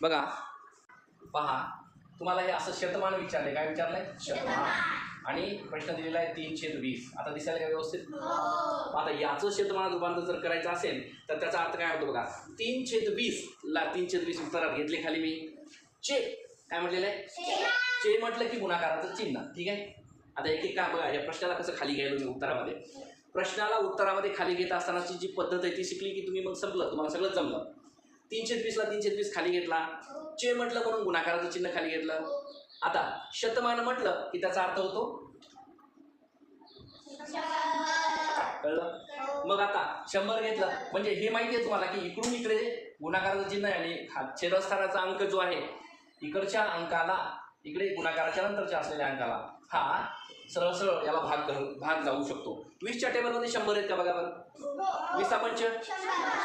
बघा पहा, तुम्हाला हे असं शतमान विचारले. काय विचारलंय? शतमान. आणि प्रश्न दिलेला आहे 3/20. आता दिसायला काय व्यवस्थित? आता याचं शतमानात रूपांतर जर करायचं असेल तर त्याचा अर्थ काय होतो बघा. 3/20 ला 3/20 उत्तरात घेतले खाली मी चे. काय म्हटलेलं आहे? चे म्हटलं की गुणाकाराचं चिन्ह. ठीक आहे. आता एक एक काय बघा, या प्रश्नाला कसं खाली घ्यायला मी उत्तरामध्ये. प्रश्नाला उत्तरामध्ये खाली घेत असतानाची जी पद्धत आहे ती शिकली की तुम्ही मग संपलं, तुम्हाला सगळं जमलं. 3/20 ला 3/20 खाली घेतला, चे म्हटलं म्हणून गुणाकाराचं चिन्ह खाली घेतलं. आता शतमान म्हटलं की त्याचा अर्थ होतो, कळलं? मग आता 100 घेतलं म्हणजे हे माहिती आहे तुम्हाला की इकडून इकडे गुणाकाराचं चिन्ह आहे आणि छेदस्थानाचा अंक जो आहे इकडच्या अंकाला इकडे गुणाकाराच्या नंतरच्या असलेल्या अंकाला हा सरळ सरळ याला भाग जाऊ शकतो. 20च्या टेबलमध्ये 100 आहेत का बघा बरं. 20 पंच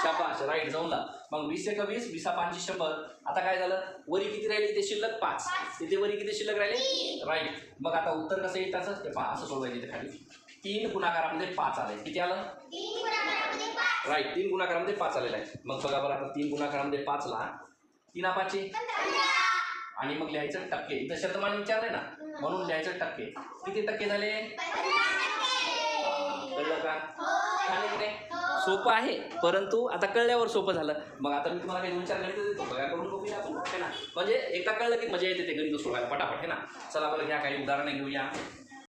शाबाश, राईट जाऊनला. मग 20 एक 20, 20 5 100. आता काय झालं, वरी किती राहिले इथे शिल्लक? 5. तिथे वरी किती शिल्लक राहिले? राईट. मग आता उत्तर कसं येईल त्याचं? ते पहा, असं सोडवायचं इथे खाली. 3 गुणाकारामध्ये 5 आले. किती आलं? राईट, 3 गुणाकारामध्ये 5 आलेला आहे. मग बघा बरं, आता 3 गुणाकारामध्ये 5 ला 3 5 आणि मग लिहायचं टक्के. इथं शतमान विचारलंय ना म्हणून लिहायचं टक्के. किती टक्के झाले? कळलं का? सोपं आहे परंतु आता कळल्यावर सोपं झालं. मग आता मी तुम्हाला काही 2-4 गणित देतो, बघा करून बघूया आपण, है ना. म्हणजे एकदा कळलं की मजा येते ते गणित सोडवायला पटापट, है ना. चला बरं घ्या काही उदाहरणं घेऊया.